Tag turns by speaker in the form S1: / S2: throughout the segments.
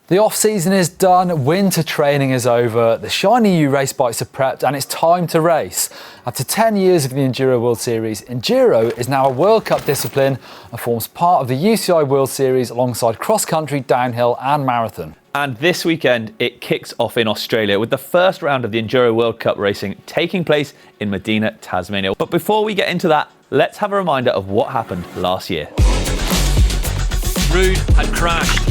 S1: The off-season is done, winter training is over, the shiny new race bikes are prepped and it's time to race. After 10 years of the Enduro World Series, Enduro is now a World Cup discipline and forms part of the UCI World Series alongside cross-country, downhill and marathon.
S2: And this weekend it kicks off in Australia with the first round of the Enduro World Cup racing taking place in Medina, Tasmania. But before we get into that, let's have a reminder of what happened last year.
S3: Ruud had crashed.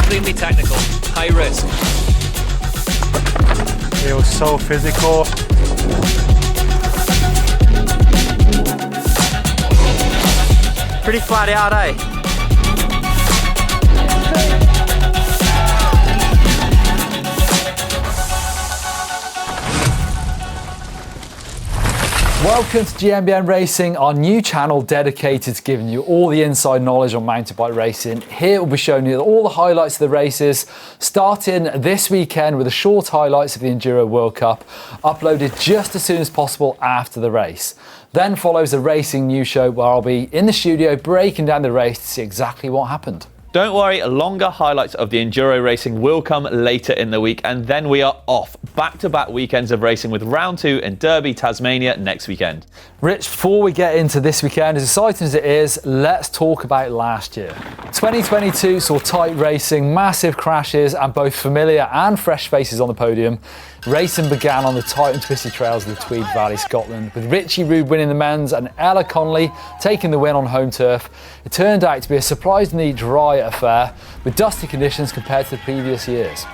S3: Extremely technical, high risk.
S4: It was so physical. Pretty flat out, eh?
S1: Welcome to GMBN Racing, our new channel dedicated to giving you all the inside knowledge on mountain bike racing. Here we'll be showing you all the highlights of the races, starting this weekend with the short highlights of the Enduro World Cup, uploaded just as soon as possible after the race. Then follows a racing news show where I'll be in the studio breaking down the race to see exactly what happened.
S2: Don't worry, longer highlights of the Enduro racing will come later in the week, and then we are off. Back-to-back weekends of racing with round 2 in Derby, Tasmania next weekend.
S1: Rich, before we get into this weekend, as exciting as it is, let's talk about last year. 2022 saw tight racing, massive crashes and both familiar and fresh faces on the podium. Racing began on the tight and twisty trails of the Tweed Valley, Scotland, with Richie Rude winning the men's and Ella Connolly taking the win on home turf. It turned out to be a surprisingly dry affair, with dusty conditions compared to the previous years.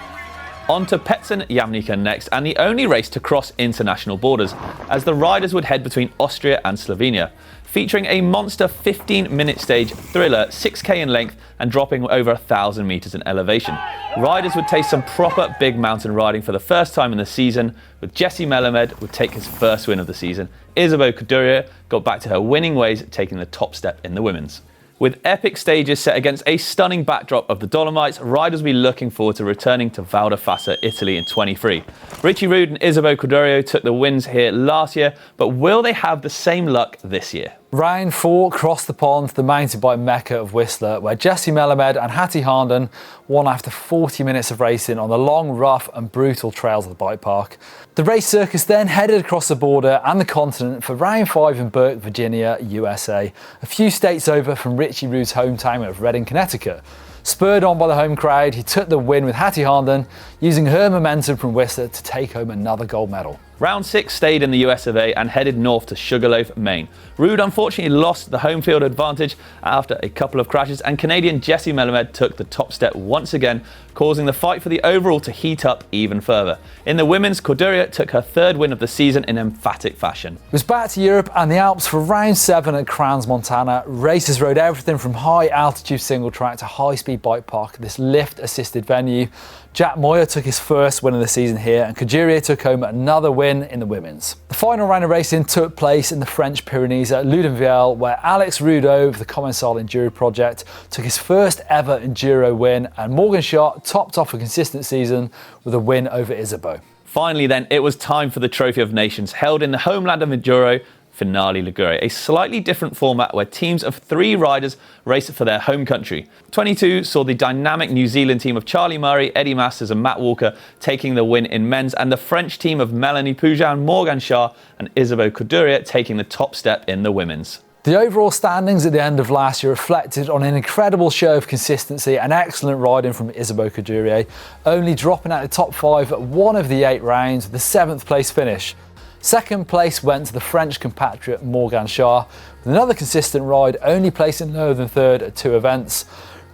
S2: On to Petsen Jamnica next, and the only race to cross international borders, as the riders would head between Austria and Slovenia, featuring a monster 15-minute stage thriller, 6k in length and dropping over 1,000 metres in elevation. Riders would taste some proper big mountain riding for the first time in the season, with Jesse Melamed would take his first win of the season. Isabeau Corderia got back to her winning ways, taking the top step in the women's. With epic stages set against a stunning backdrop of the Dolomites, riders will be looking forward to returning to Val di Fassa, Italy in 23. Richie Rude and Isabeau Corderio took the wins here last year, but will they have the same luck this year?
S1: Round 4 crossed the pond to the mountain bike mecca of Whistler, where Jesse Melamed and Hattie Harnden won after 40 minutes of racing on the long, rough and brutal trails of the bike park. The race circus then headed across the border and the continent for round 5 in Burke, Virginia, USA, a few states over from Richie Rude's hometown of Redding, Connecticut. Spurred on by the home crowd, he took the win with Hattie Harnden, using her momentum from Whistler to take home another gold medal.
S2: Round 6 stayed in the US of A and headed north to Sugarloaf, Maine. Rude unfortunately lost the home field advantage after a couple of crashes, and Canadian Jesse Melamed took the top step once again, causing the fight for the overall to heat up even further. In the women's, Corderia took her 3rd win of the season in emphatic fashion.
S1: It was back to Europe and the Alps for round 7 at Crans, Montana. Racers rode everything from high altitude single track to high speed bike park, this lift assisted venue. Jack Moyer took his first win of the season here, and Corderia took home another win in the women's. The final round of racing took place in the French Pyrenees at Ludenvielle, where Alex Rudeau of the Commensal Enduro project took his first ever Enduro win, and Morgan Schott topped off a consistent season with a win over Isabeau.
S2: Finally then, it was time for the Trophy of Nations, held in the homeland of Enduro, Finale Ligure, a slightly different format where teams of 3 riders race for their home country. 22 saw the dynamic New Zealand team of Charlie Murray, Eddie Masters and Matt Walker taking the win in men's, and the French team of Melanie Poujan, Morgan Shah and Isabeau Corderia taking the top step in the women's.
S1: The overall standings at the end of last year reflected on an incredible show of consistency and excellent riding from Isabeau Corderia, only dropping out the top 5 at one of the 8 rounds with the 7th place finish. Second place went to the French compatriot Morgan Shah, with another consistent ride only placing lower than 3rd at 2 events.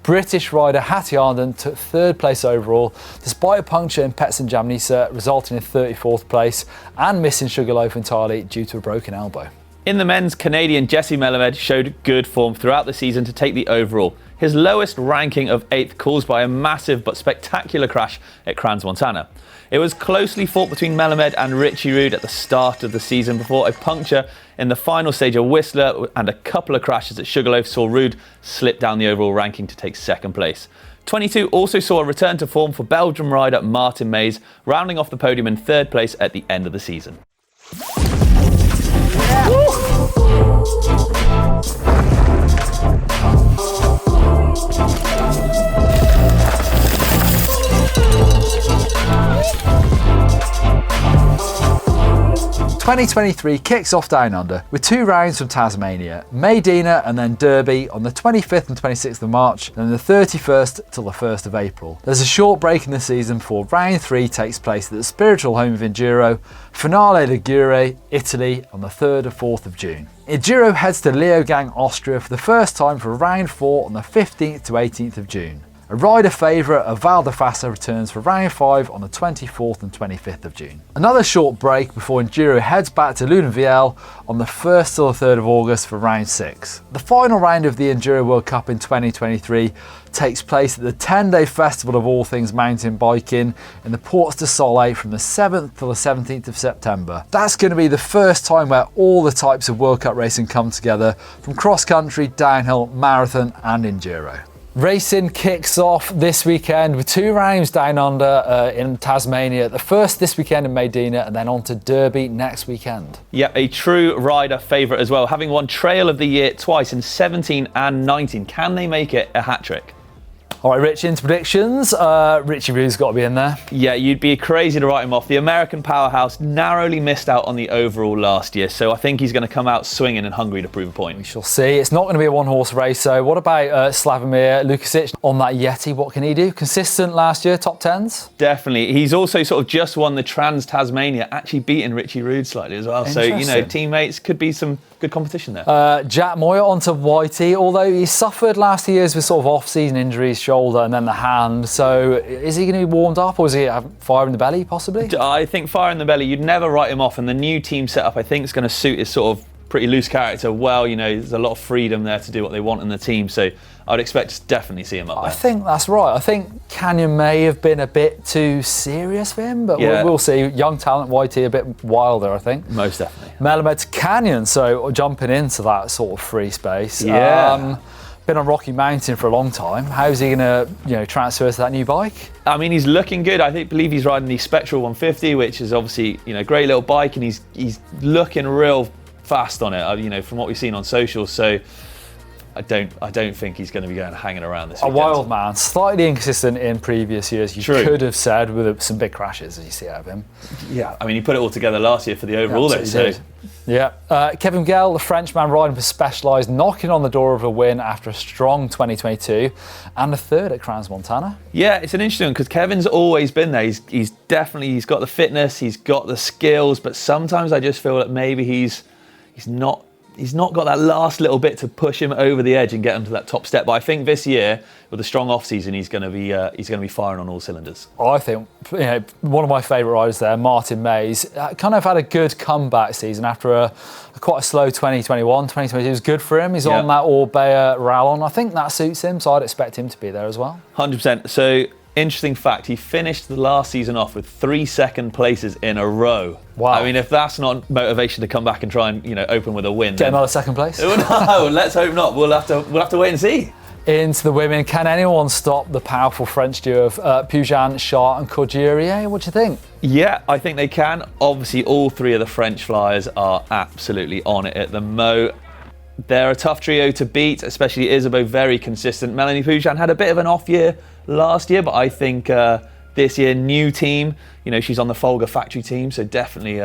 S1: British rider Hattie Harnden took 3rd place overall, despite a puncture in Petsen Jamnica resulting in 34th place and missing Sugarloaf entirely due to a broken elbow.
S2: In the men's, Canadian Jesse Melamed showed good form throughout the season to take the overall. His lowest ranking of 8th caused by a massive but spectacular crash at Crans, Montana. It was closely fought between Melamed and Richie Rude at the start of the season before a puncture in the final stage of Whistler and a couple of crashes at Sugarloaf saw Rude slip down the overall ranking to take 2nd place. 22 also saw a return to form for Belgium rider Martin Mays, rounding off the podium in 3rd place at the end of the season.
S1: 2023 kicks off down under with 2 rounds from Tasmania, Medina and then Derby on the 25th and 26th of March, and then the 31st till the 1st of April. There's a short break in the season before round 3 takes place at the spiritual home of Enduro, Finale Ligure, Italy on the 3rd and 4th of June. Enduro heads to Leogang, Austria for the first time for round 4 on the 15th to 18th of June. A rider favourite of Val di Fassa returns for round 5 on the 24th and 25th of June. Another short break before Enduro heads back to Lunéville on the 1st till the 3rd of August for round 6. The final round of the Enduro World Cup in 2023 takes place at the 10-day festival of all things mountain biking in the Portes du Soleil from the 7th till the 17th of September. That's going to be the first time where all the types of World Cup racing come together, from cross-country, downhill, marathon and enduro. Racing kicks off this weekend with 2 rounds down under in Tasmania. The first this weekend in Medina and then on to Derby next weekend.
S2: Yeah, a true rider favourite as well, having won Trail of the Year twice in 17 and 19. Can they make it a hat-trick?
S1: All right, Rich, into predictions. Richie Rude's got to be in there.
S2: Yeah, you'd be crazy to write him off. The American powerhouse narrowly missed out on the overall last year, so I think he's going to come out swinging and hungry to prove a point.
S1: We shall see. It's not going to be a one-horse race, so what about Slavomir Lukasic on that Yeti? What can he do? Consistent last year, top 10s?
S2: Definitely. He's also sort of just won the Trans-Tasmania, actually beating Richie Rude slightly as well. So, you know, teammates, could be some good competition there.
S1: Jack Moyer onto Whitey, although he suffered last year's with sort of off-season injuries, shoulder and then the hand. So is he going to be warmed up, or is he have fire in the belly possibly?
S2: I think fire in the belly, you'd never write him off, and the new team setup I think is going to suit his sort of pretty loose character well. You know, there's a lot of freedom there to do what they want in the team, so I'd expect to definitely see him up there.
S1: I think that's right. I think Canyon may have been a bit too serious for him, but
S2: yeah,
S1: we'll see. Young talent, Whitey, a bit wilder, I think.
S2: Most definitely.
S1: Melamed to Canyon, so jumping into that sort of free space.
S2: Yeah.
S1: Been on Rocky Mountain for a long time. How's he going to, transfer to that new bike?
S2: I mean, he's looking good. I believe he's riding the Spectral 150, which is obviously, a great little bike, and he's looking real fast on it, from what we've seen on socials. So I don't think he's going to be hanging around this weekend.
S1: A wild man, slightly inconsistent in previous years. You
S2: True.
S1: Could have said with some big crashes, as you see out of him.
S2: Yeah, I mean, he put it all together last year for the overall though. So.
S1: Yeah, Kevin Gell, the Frenchman riding for Specialized, knocking on the door of a win after a strong 2022 and a third at Crans Montana.
S2: Yeah, it's an interesting one because Kevin's always been there. He's got the fitness, he's got the skills, but sometimes I just feel that maybe he's not got that last little bit to push him over the edge and get him to that top step. But I think this year, with a strong off season, he's going to be firing on all cylinders.
S1: I think one of my favourite riders there, Martin Mays, kind of had a good comeback season after quite a slow 2021. 2022 was good for him. He's on that Orbea Rallon. I think that suits him, so I'd expect him to be there as well.
S2: 100%. So, interesting fact, he finished the last season off with 3 second places in a row.
S1: Wow.
S2: I mean, if that's not motivation to come back and try and, open with a win.
S1: Get another second place?
S2: No, let's hope not. We'll have to wait and see.
S1: Into the women, can anyone stop the powerful French duo of Pujan, Char and Courdier? What do you think?
S2: Yeah, I think they can. Obviously, all 3 of the French flyers are absolutely on it at the Mo. They're a tough trio to beat, especially Isabeau, very consistent. Melanie Pujan had a bit of an off year last year, but I think this year, new team, she's on the Folger factory team, so definitely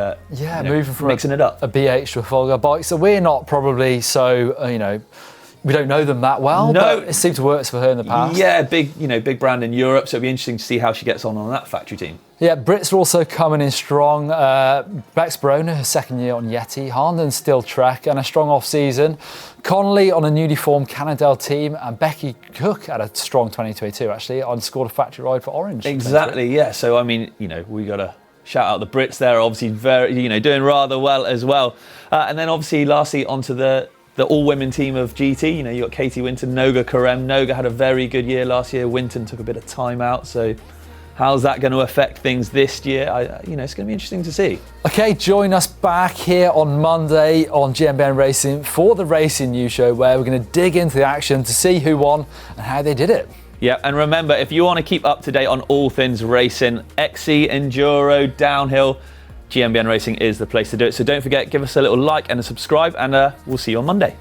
S1: moving from
S2: mixing it up.
S1: A BH to a Folger bike. So we're not probably so, we don't know them that well, but it seemed to work for her in the past.
S2: Yeah, big brand in Europe, so it'll be interesting to see how she gets on that factory team.
S1: Yeah, Brits are also coming in strong. Bex Barona, her second year on Yeti. Harnden still Trek and a strong off-season. Connolly on a newly formed Cannondale team, and Becky Cook had a strong 2022 actually, and scored a factory ride for Orange.
S2: Exactly, yeah. So I mean, we got to shout out the Brits there, obviously very, doing rather well as well. And then obviously, lastly, onto the all-women team of GT. You got Katie Winton, Noga Karem. Noga had a very good year last year. Winton took a bit of time out, so how's that going to affect things this year? It's going to be interesting to see. Okay, join us back here on Monday on GMBN Racing for the Racing News Show, where we're going to dig into the action to see who won and how they did it. Yeah, and remember, if you want to keep up to date on all things racing, XC, Enduro, downhill, GMBN Racing is the place to do it. So don't forget, give us a little like and a subscribe, and we'll see you on Monday.